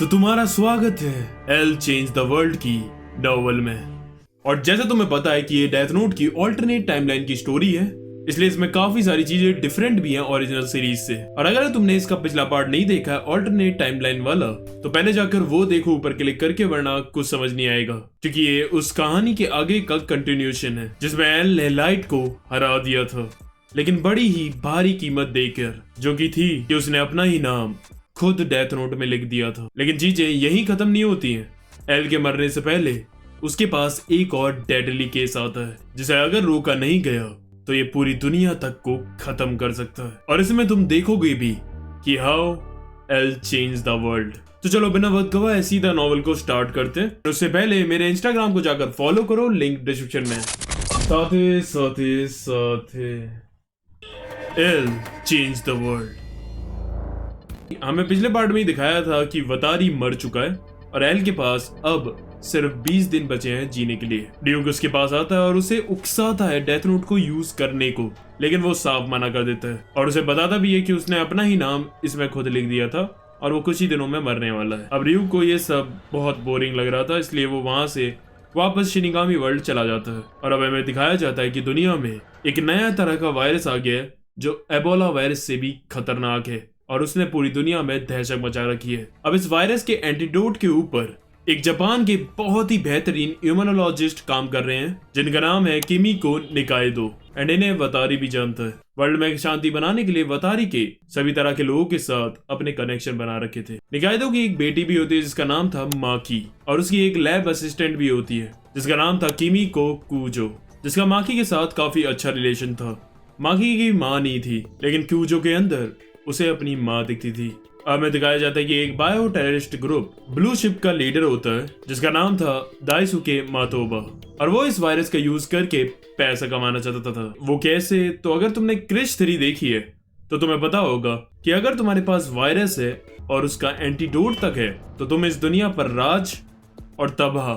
तो तुम्हारा स्वागत है एल चेंज द वर्ल्ड की नॉवल में। और जैसे तुम्हें पता है कि ये डेथ नोट की ऑल्टरनेट टाइमलाइन की स्टोरी है, इसलिए इसमें काफी सारी चीजें डिफरेंट भी हैं ओरिजिनल सीरीज से। और अगर तुमने इसका पिछला पार्ट नहीं देखा है ऑल्टरनेट टाइमलाइन वाला, तो पहले जाकर वो देखो ऊपर क्लिक करके, वरना कुछ समझ नहीं आएगा, क्योंकि ये उस कहानी के आगे का कंटिन्यूएशन है जिसमें एल ने लाइट को हरा दिया था, लेकिन बड़ी ही भारी कीमत देकर, जो कि थी कि उसने अपना ही नाम खुद डेथ नोट में लिख दिया था। लेकिन चीजें यही खत्म नहीं होती हैं। एल के मरने से पहले उसके पास एक और डेडली केस आता है, जिसे अगर रोका नहीं गया तो ये पूरी दुनिया तक को खत्म कर सकता है। और इसमें तुम देखोगे भी कि how L change the world. तो चलो बिना वक्त गवाए सीधा नॉवल को स्टार्ट करते हैं। उससे पहले मेरे इंस्टाग्राम को जाकर फॉलो करो, लिंक डिस्क्रिप्शन में। साथे साथे साथे एल चेंज द वर्ल्ड। हमें पिछले पार्ट में ही दिखाया था कि वतारी मर चुका है और एल के पास अब सिर्फ 20 दिन बचे हैं जीने के लिए। ड्यूक उसके पास आता है और उसे उकसाता है डेथ नोट को यूज करने को, लेकिन वो साफ मना कर देता है और उसे बताता भी है कि उसने अपना ही नाम इसमें खुद लिख दिया था और वो कुछ ही दिनों में मरने वाला है। अब ड्यूक को ये सब बहुत बोरिंग लग रहा था, इसलिए वो वहां से वापस शिनिगामी वर्ल्ड चला जाता है। और अब हमें दिखाया जाता है कि दुनिया में एक नया तरह का वायरस आ गया है जो एबोला वायरस से भी खतरनाक है और उसने पूरी दुनिया में दहशत मचा रखी है। अब इस वायरस के एंटीडोट के ऊपर एक जापान के बहुत ही बेहतरीन इम्यूनोलॉजिस्ट काम कर रहे हैं, जिनका नाम है किमिको निकाएदो, एंड इन्हें वतारी भी जानता है। वर्ल्ड में शांति बनाने के लिए वतारी के सभी तरह के लोगों के साथ अपने कनेक्शन बना रखे थे। निकाएदो की एक बेटी भी होती है जिसका नाम था माकी, और उसकी एक लैब असिस्टेंट भी होती है जिसका नाम था किमिको कुजो, जिसका माकी के साथ काफी अच्छा रिलेशन था। माकी की माँ नहीं थी, लेकिन क्यूजो के अंदर उसे अपनी माँ दिखती थी। अब हमें दिखाया जाता है कि एक bio terrorist group blue ship का लीडर होता है जिसका नाम था दाइसुके मातोबा, और वो इस वायरस का यूज करके पैसा कमाना चाहता था। वो कैसे? तो अगर तुमने क्रिश 3 देखी है तो तुम्हें पता होगा कि अगर तुम्हारे पास वायरस है और उसका एंटीडोट तक है तो तुम इस दुनिया पर राज और तबाह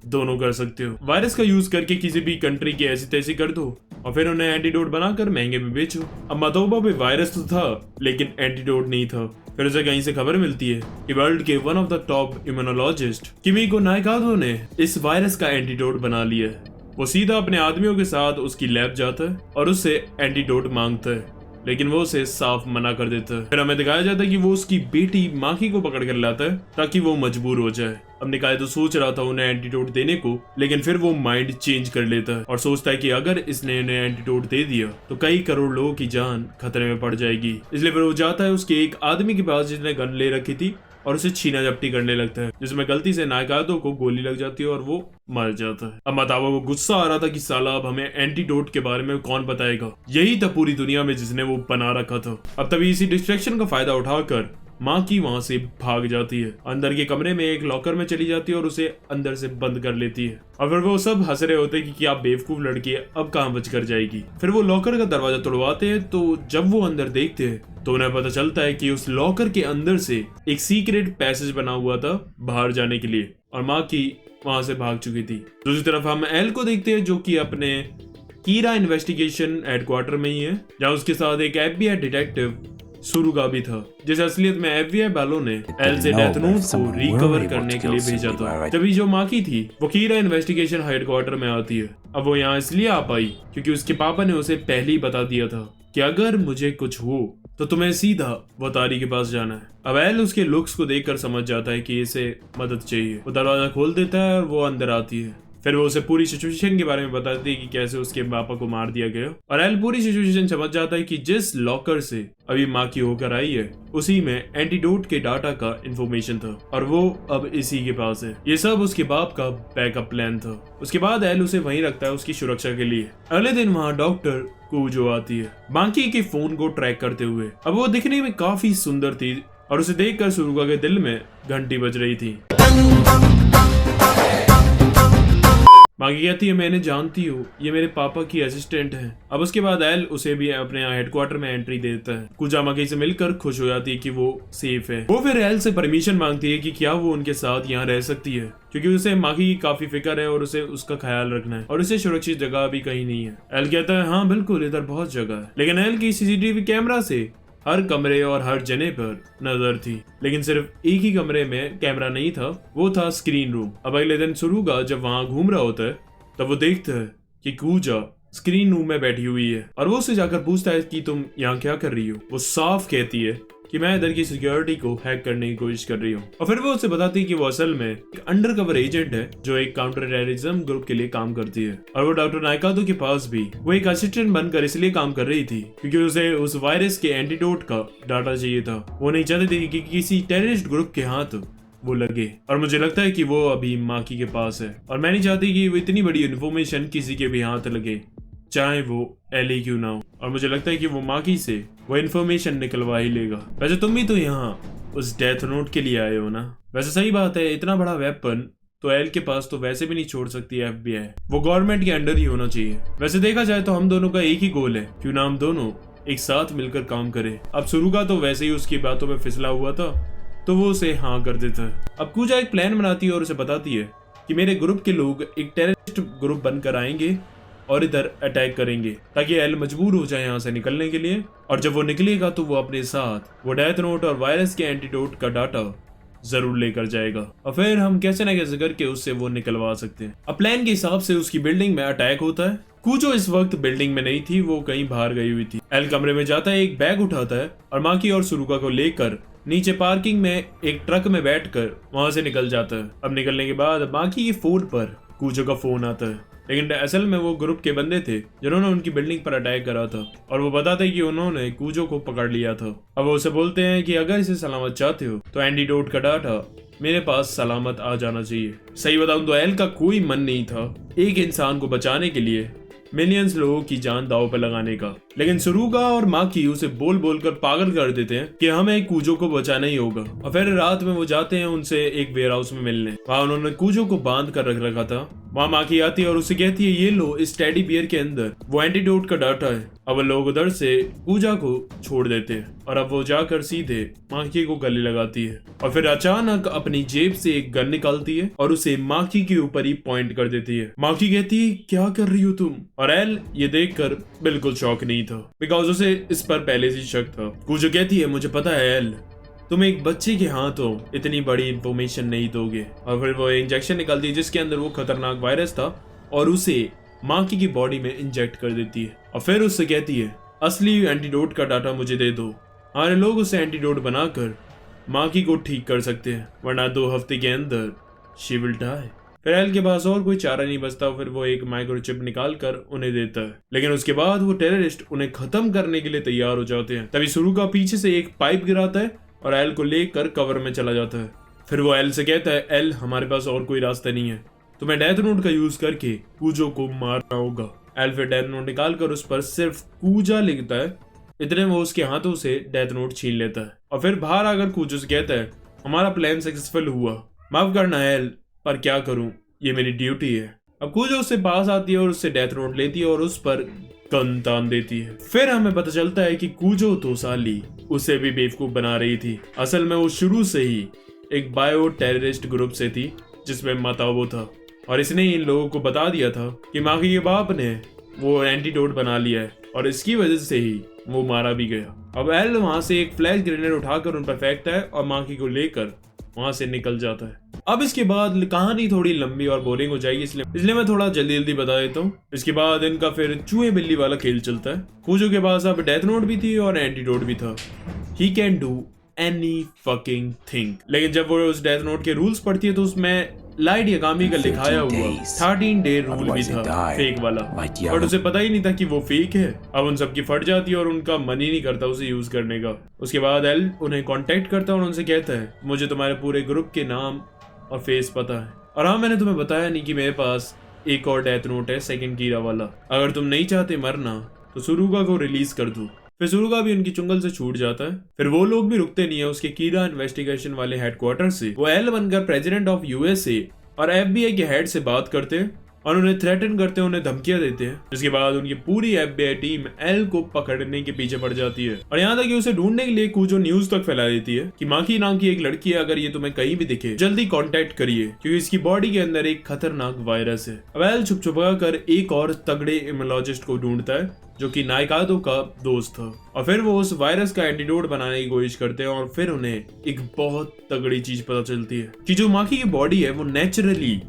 दोनों कर सकते हो। वायरस का यूज करके किसी भी कंट्री की ऐसी तैसी कर दो और फिर उन्हें एंटीडोट बनाकर महंगे में बेचो। अब मातोबा पे वायरस तो था लेकिन एंटीडोट नहीं था। फिर उसे कहीं से खबर मिलती है कि वर्ल्ड के one of the top immunologist Kimiko Naikado ने इस वायरस का एंटीडोट बना लिया है। वो सीधा अपने आदमियों के साथ उसकी लैब जाता है और उससे एंटीडोट मांगता है, लेकिन वो उसे साफ मना कर देता है। फिर हमें दिखाया जाता है कि वो उसकी बेटी माकी को पकड़ कर लाता है ताकि वो मजबूर हो जाए। अब निकाएदो सोच रहा था उन्हें एंटीडोट देने को, लेकिन फिर वो माइंड चेंज कर लेता है और सोचता है कि अगर इसने इन्हें एंटीडोट दे दिया तो कई करोड़ लोगों की जान खतरे में पड़ जाएगी। इसलिए फिर वो जाता है उसके एक आदमी के पास जिसने गन ले रखी थी और उसे छीना झपटी करने लगता है, जिसमें गलती से नाइकादो को गोली लग जाती है और वो मर जाता है। अब माताबा को गुस्सा आ रहा था कि साला अब हमें एंटीडोट के बारे में कौन बताएगा, यही था पूरी दुनिया में जिसने वो बना रखा था। अब तभी इसी डिस्ट्रैक्शन का फायदा उठाकर माँ की वहां से भाग जाती है, अंदर के कमरे में एक लॉकर में चली जाती है और उसे अंदर से बंद कर लेती है। और फिर वो सब हंस रहे होते कि आप बेवकूफ लड़की है, अब कहाँ बच कर जाएगी। फिर वो लॉकर का दरवाजा तोड़वाते हैं, तो जब वो अंदर देखते हैं तो उन्हें पता चलता है कि उस लॉकर के अंदर से एक सीक्रेट पैसेज बना हुआ था बाहर जाने के लिए, और माँ की वहां से भाग चुकी थी। दूसरी तरफ हम एल को देखते हैं जो कि अपने कीरा इन्वेस्टिगेशन हेडक्वार्टर में ही है, जहाँ उसके साथ एक FBI डिटेक्टिव सुरुगा भी था, जिसे असलियत में FBI वालों ने एल से डेथ नोट को रिकवर करने के लिए भेजा था। तभी जो माकी थी वो कीरा इन्वेस्टिगेशन हेडक्वार्टर में आती है। अब वो यहाँ इसलिए आ पाई क्योंकि उसके पापा ने उसे पहले ही बता दिया था कि अगर मुझे कुछ हो तो तुम्हें सीधा वतारी के पास जाना है। अब एल उसके लुक्स को देखकर समझ जाता है कि इसे मदद चाहिए। वो दरवाजा खोल देता है और वो अंदर आती है। फिर वो उसे पूरी सिचुएशन के बारे में बताती है कि कैसे उसके पापा को मार दिया गया, और एल पूरी सिचुएशन समझ जाता है कि जिस लॉकर से अभी माँ की होकर आई है उसी में एंटीडोट के डाटा का इंफॉर्मेशन था और वो अब इसी के पास है। ये सब उसके बाप का बैकअप प्लान था। उसके बाद एल उसे वहीं रखता है उसकी सुरक्षा के लिए। अगले दिन वहाँ डॉक्टर कुजो आती है बाकी के फोन को ट्रैक करते हुए। अब वो दिखने में काफी सुंदर थी और उसे देखकर सुरुगा के दिल में घंटी बज रही थी। मागी कहती है मैंने जानती हूँ, ये मेरे पापा की असिस्टेंट है। अब उसके बाद एल उसे भी अपने हेडक्वार्टर में एंट्री देता है। कुजा मागी से मिलकर खुश हो जाती है कि वो सेफ है। वो फिर एल से परमिशन मांगती है कि क्या वो उनके साथ यहाँ रह सकती है, क्योंकि उसे मागी की काफी फिक्र है और उसे उसका ख्याल रखना है और उसे सुरक्षित जगह भी कहीं नहीं है। एल कहता है हाँ बिल्कुल, इधर बहुत जगह है। लेकिन एल की CCTV कैमरा से हर कमरे और हर जने पर नजर थी, लेकिन सिर्फ एक ही कमरे में कैमरा नहीं था, वो था स्क्रीन रूम। अब अगले दिन सुरुगा जब वहाँ घूम रहा होता है तब वो देखता है कि कूजा स्क्रीन रूम में बैठी हुई है और वो उससे जाकर पूछता है कि तुम यहाँ क्या कर रही हो। वो साफ कहती है कि मैं इधर की सिक्योरिटी को हैक करने की कोशिश कर रही हूँ, और फिर वो उससे बताती है कि वो असल में एक अंडरकवर एजेंट है जो एक काउंटर टेररिज्म ग्रुप के लिए काम करती है। और वो डॉक्टर नाइकादो के पास भी वो एक असिस्टेंट बनकर इसलिए काम कर रही थी क्योंकि उसे उस वायरस के एंटीडोट का डाटा चाहिए था। वो नहीं चाहती थी कि किसी टेररिस्ट ग्रुप के हाथ वो लगे, और मुझे लगता है कि वो अभी माकी के पास है, और मैं नहीं चाहती कि वो इतनी बड़ी इन्फॉर्मेशन किसी के भी हाथ लगे, चाहे वो एली क्यों ना हो। और मुझे लगता है कि वो माकी से वो इन्फॉर्मेशन निकलवा ही लेगा। वैसे तुम भी तो यहाँ उस डेथ नोट के लिए आए हो ना। वैसे सही बात है, इतना बड़ा वेपन तो एल के पास तो वैसे भी नहीं छोड़ सकती FBI, वो गवर्नमेंट के अंडर ही होना चाहिए। वैसे देखा जाए तो हम दोनों का एक ही गोल है, क्यों ना हम दोनों एक साथ मिलकर काम करें। अब सुरुगा तो वैसे ही उसकी बातों में फिसला हुआ था, तो वो उसे हाँ कर देता है। अब कूजा एक प्लान बनाती है और उसे बताती है कि मेरे ग्रुप के लोग एक टेररिस्ट ग्रुप बनकर आएंगे और इधर अटैक करेंगे ताकि एल मजबूर हो जाए यहाँ से निकलने के लिए, और जब वो निकलेगा तो वो अपने साथ वो डेथ नोट और वायरस के एंटीडोट का डाटा जरूर लेकर जाएगा, और फिर हम कैसे न कैसे करके उससे वो निकलवा सकते हैं। अब प्लान के हिसाब से उसकी बिल्डिंग में अटैक होता है। कूजो इस वक्त बिल्डिंग में नहीं थी, वो कहीं बाहर गई हुई थी। एल कमरे में जाता है, एक बैग उठाता है और माकी और सुरुका को लेकर नीचे पार्किंग में एक ट्रक में बैठकर वहां से निकल जाता है। अब निकलने के बाद माकी के फोन पर कूजो का फोन आता है, लेकिन असल में वो ग्रुप के बंदे थे जिन्होंने उनकी बिल्डिंग पर अटैक करा था, और वो बताते हैं कि उन्होंने कूजो को पकड़ लिया था। अब वो उसे बोलते हैं कि अगर इसे सलामत चाहते हो तो एंटीडोट का डाटा मेरे पास सलामत आ जाना चाहिए। सही बताऊं तो एल का कोई मन नहीं था एक इंसान को बचाने के लिए मिलियंस लोगों की जान दांव पर लगाने का, लेकिन सुरुगा और माकी उसे बोल बोल कर पागल कर देते हैं कि हमें कूजो को बचाना ही होगा। और फिर रात में वो जाते हैं उनसे एक वेयर हाउस में मिलने। वहाँ उन्होंने कूजो को बांध कर रख रखा था। वहाँ माकी आती है और उसे कहती है ये लो, इस टेडी बियर के अंदर वो एंटीडोट का डाटा है। अब लोग उधर से कूजा को छोड़ देते हैं और अब वो जाकर सीधे माकी को गले लगाती है, और फिर अचानक अपनी जेब से एक गन निकालती है और उसे माकी के ऊपर ही पॉइंट कर देती है। माकी कहती है क्या कर रही हो तुम, और एल ये देखकर बिल्कुल शॉक नहीं था बिकॉज उसे इस पर पहले से शक था। कूजो कहती है मुझे पता है एल, तुम एक बच्चे के हाथों इतनी बड़ी इंफॉर्मेशन नहीं दोगे, और फिर वो इंजेक्शन निकालती है जिसके अंदर वो खतरनाक वायरस था और उसे माकी की बॉडी में इंजेक्ट कर देती है, और फिर उससे कहती है असली एंटीडोट का डाटा मुझे दे दो, हमारे लोग उसे एंटीडोट बनाकर माकी को ठीक कर सकते हैं, वरना 2 हफ्ते के अंदर शी विल डाई। फिर एल के पास और कोई चारा नहीं बचता, फिर वो एक माइक्रोचिप निकाल कर उन्हें देता है, लेकिन उसके बाद वो टेररिस्ट उन्हें खत्म करने के लिए तैयार हो जाते हैं। तभी सुरुका पीछे से एक पाइप गिराता है और एल को लेकर कवर में चला जाता है। फिर वो एल से कहता है एल हमारे पास और कोई रास्ता नहीं है, तुम्हें डेथ नोट का यूज करके कूजो को मारना होगा। एल फिर डेथ नोट निकाल कर उस पर सिर्फ कूजा लिखता है, इतने में वो उसके हाथों से डेथ नोट छीन लेता है, और फिर बाहर आकर कूजो से कहता है हमारा प्लान सक्सेसफुल हुआ, माफ करना एल पर क्या करूं, ये मेरी ड्यूटी है। अब कूजो उससे पास आती है और उससे डेथ नोट लेती है और उस पर गन तान देती है। फिर हमें पता चलता है कि कूजो तो साली उसे भी बेवकूफ बना रही थी। असल में वो शुरू से ही एक बायो टेररिस्ट ग्रुप से थी जिसमें मताबो था, और इसने इन लोगों को बता दिया था कि माकी के बाप ने वो एंटीडोट बना लिया है और इसकी वजह से ही वो मारा भी गया। अब एल वहां से एक फ्लैश ग्रेनेड उठाकर उन पर फेंकता है और माकी को लेकर वहां से निकल जाता है। अब इसके बाद कहानी थोड़ी लंबी और बोरिंग हो जाएगी, इसलिए मैं थोड़ा जल्दी जल्दी बता देता हूँ। इसके बाद इनका फिर चूहे बिल्ली वाला खेल चलता है। कूजो के पास अब डेथ नोट भी थी और एंटीडोट भी था। He can do any fucking thing, लेकिन जब वो उस डेथ नोट के रूल्स पढ़ती है तो उसमें लाइट यगामी का लिखाया हुआ 13 डे रूल भी था, फेक वाला, बट उसे पता ही नहीं था कि वो फेक है। अब उन सबकी फट जाती है और उनका मन ही नहीं करता उसे यूज करने का। उसके बाद एल उन्हें कांटेक्ट करता है और उनसे कहता है मुझे तुम्हारे पूरे ग्रुप के नाम और फेस पता है, और हाँ मैंने तुम्हें बताया नहीं कि मेरे पास एक और डेथ नोट है सेकंड कीरा वाला, अगर तुम नहीं चाहते मरना तो सुरुगा को रिलीज कर दो। फिर सुरुगा भी उनकी चुंगल से छूट जाता है। फिर वो लोग भी रुकते नहीं है। उसके कीरा इन्वेस्टिगेशन वाले हेडक्वार्टर से वो एल बनकर प्रेसिडेंट ऑफ USA और FBI के हेड से बात करते हैं और उन्हें थ्रेटन करते हैं, उन्हें धमकियां देते हैं, जिसके बाद उनकी पूरी FBI टीम एल को पकड़ने के पीछे पड़ जाती है, और यहाँ तक कि उसे ढूंढने के लिए कूजो न्यूज तक फैला देती है कि माकी नाम की एक लड़की है, अगर ये तुम्हें कहीं भी दिखे जल्दी कांटेक्ट करिए क्योंकि इसकी बॉडी के अंदर एक खतरनाक वायरस है। अब एल छुप छुपा कर एक और तगड़े इम्यूनोलॉजिस्ट को ढूंढता है जो कि नायकादो का दोस्त था। और फिर वो उस वायरस का एंटीडोट बनाने की कोशिश करते हैं और फिर उन्हें एक बहुत तगड़ी चीज पता चलती है कि जो माकी की बॉडी है वो नेचुरली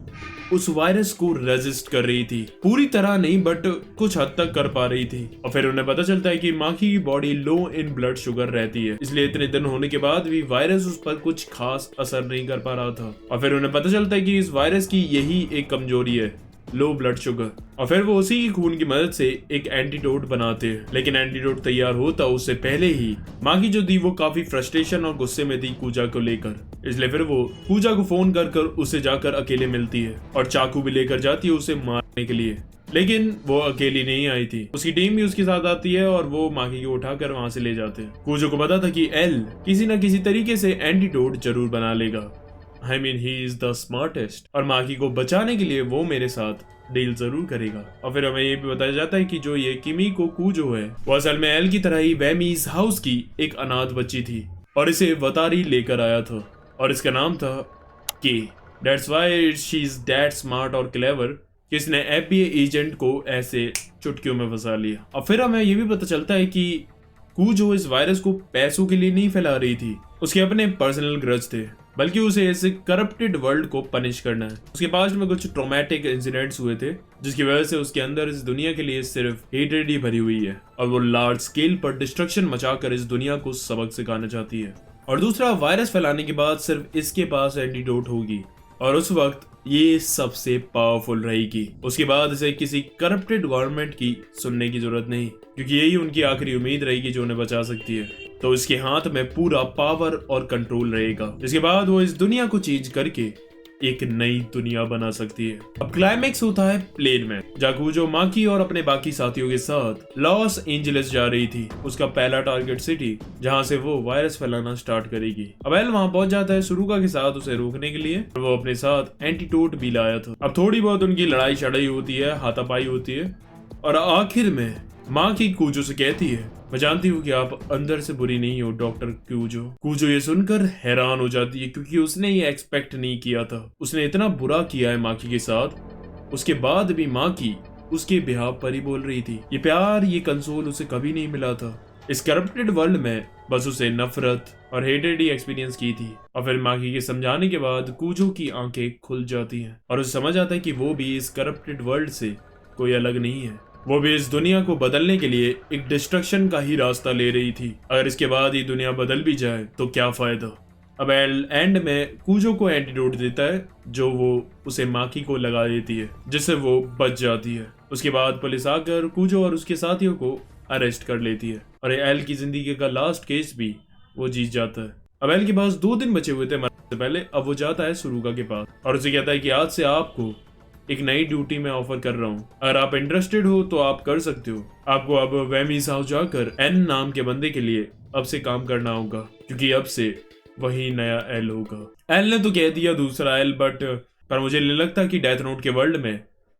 उस वायरस को रेजिस्ट कर रही थी, पूरी तरह नहीं बट कुछ हद तक कर पा रही थी। और फिर उन्हें पता चलता है कि माकी की body low in blood sugar रहती है, इसलिए इतने दिन होने के बाद भी वायरस उस पर कुछ खास असर नहीं कर पा रहा था। और फिर उन्हें पता चलता है कि इस वायरस की यही एक कमजोरी है, लो ब्लड शुगर। और फिर वो उसी की खून की मदद से एक एंटीडोट बनाते हैं, लेकिन एंटीडोट तैयार होता उससे पहले ही माकी जो थी वो काफी फ्रस्ट्रेशन और गुस्से में थी कूजा को लेकर, इसलिए फिर वो कूजा को फोन कर उसे जाकर अकेले मिलती है और चाकू भी लेकर जाती है उसे मारने के लिए। लेकिन वो अकेली नहीं आई थी, उसकी टीम भी उसके साथ आती है और वो माकी को उठाकर वहां से ले जाते हैं। कूजो को पता था कि एल किसी न किसी तरीके से एंटीडोट जरूर बना लेगा, I mean, he is the smartest, और माकी को बचाने के लिए वो मेरे साथ डील जरूर करेगा। और फिर हमें ये भी बताया जाता है कि जो ये किमिको कूजो है वो असल में एल की तरह ही वेमीज हाउस की एक अनाथ बच्ची थी और इसे वतारी लेकर आया था और इसका नाम था के। That's why she is that smart और clever कि इसने FBI एजेंट को ऐसे चुटकियों में फंसा लिया। और फिर हमें ये भी पता चलता है कि कूजो इस वायरस को पैसों के लिए नहीं फैला रही थी, उसके अपने पर्सनल ग्रज थे, बल्कि उसे ऐसे करप्टेड वर्ल्ड को पनिश करना है। उसके पास्ट में कुछ ट्रॉमेटिक इंसिडेंट्स हुए थे जिसकी वजह से उसके अंदर इस दुनिया के लिए सिर्फ हेट्रेड ही भरी हुई है और वो लार्ज स्केल पर डिस्ट्रक्शन मचाकर इस दुनिया को सबक सिखाना चाहती है। और दूसरा, वायरस फैलाने के बाद सिर्फ इसके पास एंटीडोट होगी और उस वक्त ये सबसे पावरफुल रहेगी। उसके बाद इसे किसी करप्टेड गवर्नमेंट की सुनने की जरूरत नहीं, क्योंकि यही उनकी आखिरी उम्मीद रहेगी जो उन्हें बचा सकती है। तो इसके हाथ में पूरा पावर और कंट्रोल रहेगा, जिसके बाद वो इस दुनिया को चेंज करके एक नई दुनिया बना सकती है। अब क्लाइमेक्स होता है प्लेन में, जहाँ कूजो माकी और अपने बाकी साथियों के साथ लॉस एंजलिस जा रही थी, उसका पहला टारगेट सिटी जहाँ से वो वायरस फैलाना स्टार्ट करेगी। अब एल वहाँ पहुंच जाता है सुरुका के साथ उसे रोकने के लिए, और वो अपने साथ एंटीडोट भी लाया था। अब थोड़ी बहुत उनकी लड़ाई शड़ाई होती है, हाथापाई होती है और आखिर में माकी कूजो से कहती है, मैं जानती हूँ कि आप अंदर से बुरी नहीं हो डॉक्टर कूजो। कूजो ये सुनकर हैरान हो जाती है क्योंकि उसने ये एक्सपेक्ट नहीं किया था। उसने इतना बुरा किया है माकी के साथ, उसके बाद भी माकी उसके बिहाव पर ही बोल रही थी। ये प्यार, ये कंसोल उसे कभी नहीं मिला था। इस करप्टेड वर्ल्ड में बस उसे नफरत और हेटेड ही एक्सपीरियंस की थी। और फिर माकी के समझाने के बाद कूजो की आंखें खुल जाती हैं और उसे समझ आता है कि वो भी इस करप्टेड वर्ल्ड से कोई अलग नहीं है। वो भी इस दुनिया को बदलने के लिए एक डिस्ट्रक्शन का ही रास्ता ले रही थी। अगर इसके बाद ये दुनिया बदल भी जाए तो क्या फायदा। अब एंड में कूजो को एंटीडोट देता है जो वो उसे माकी को लगा देती है, जिससे वो बच जाती है। उसके बाद पुलिस आकर कूजो और उसके साथियों को अरेस्ट कर लेती है और एल की जिंदगी का लास्ट केस भी वो जीत जाता है। अब एल के पास 2 दिन बचे हुए थे मरने से पहले। अब वो जाता है सुरुका के पास और उसे कहता है कि आज से आपको एक नई ड्यूटी में ऑफर कर रहा हूँ, अगर आप इंटरेस्टेड हो तो आप कर सकते हो। आपको अब वेमीज हाउस जाकर एन नाम के बंदे के लिए अब से काम करना होगा, क्योंकि अब से वही नया एल होगा। एल ने तो कह दिया दूसरा एल, पर मुझे नहीं लगता कि डेथ नोट के वर्ल्ड में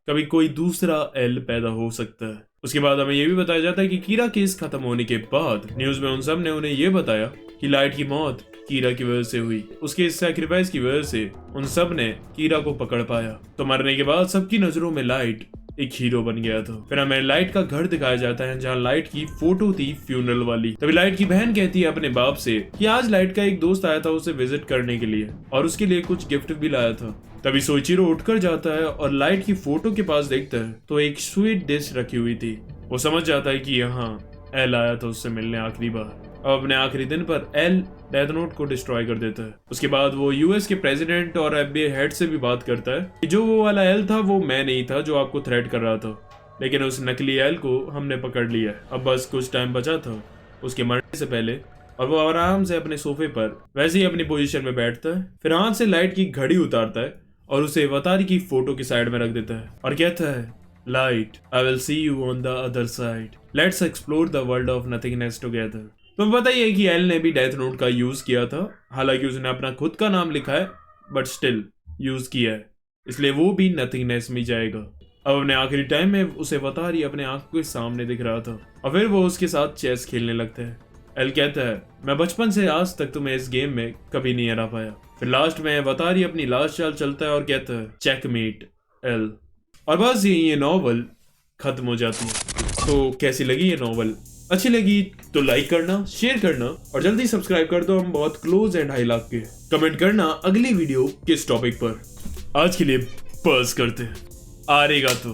कभी कोई दूसरा एल पैदा हो सकता है। उसके बाद हमें यह भी बताया जाता है कि कीरा केस खत्म होने के बाद न्यूज में उन सब ने उन्हें यह बताया कि लाइट की मौत कीरा की वजह से हुई। उसके इस सैक्रिफाइस की वजह से उन सब ने कीरा को पकड़ पाया। तो मरने के बाद सबकी नजरों में लाइट एक हीरो बन गया था। फिर हमें लाइट का घर दिखाया जाता है जहाँ लाइट की फोटो थी फ्यूनरल वाली। तभी लाइट की बहन कहती है अपने बाप से कि आज लाइट का एक दोस्त आया था उसे विजिट करने के लिए और उसके लिए कुछ गिफ्ट भी लाया था। तभी सोइचिरो उठकर जाता है और लाइट की फोटो के पास देखता है तो एक स्वीट डिश रखी हुई थी। वो समझ जाता है कि यहाँ एल आया था उससे मिलने आखिरी बार। अब अपने आखिरी दिन पर एल डेथ नोट को डिस्ट्रॉय कर देता है। उसके बाद वो यूएस के प्रेसिडेंट और FBI हेड से भी बात करता है कि जो वो वाला एल था वो मैं नहीं था जो आपको थ्रेट कर रहा था, लेकिन उस नकली एल को हमने पकड़ लिया। अब बस कुछ टाइम बचा था उसके मरने से पहले और वो आराम से अपने सोफे पर वैसे ही अपनी पोजीशन में बैठता है। फिर हाथ से लाइट की घड़ी उतारता है और उसे वतारी की फोटो की साइड में रख देता है और कहता है, light, I will see you on the other side, let's explore the world of nothingness together. तुम्हें पता ही है कि एल ने भी डेथ नोट का यूज किया था, हालांकि उसने अपना खुद का नाम लिखा है बट स्टिल यूज किया है, इसलिए वो भी नथिंगनेस में जाएगा। अब अपने आखिरी टाइम में उसे वतारी अपने आंखों के सामने दिख रहा था और फिर वो उसके साथ चेस खेलने लगता है। एल कहता है, मैं बचपन से आज तक तुम्हें इस गेम में कभी नहीं हरा पाया। फिर लास्ट में वतारी अपनी लास्ट चाल चलता है और कहता है, चेकमेट एल। और बस ये नॉवल खत्म हो जाती है। तो कैसी लगी ये नॉवल? अच्छी लगी तो लाइक करना, शेयर करना और जल्दी सब्सक्राइब कर दो। हम बहुत क्लोज हैं 2.5 लाख के। कमेंट करना अगली वीडियो किस टॉपिक पर। आज के लिए बस करते हैं। आरेगा तो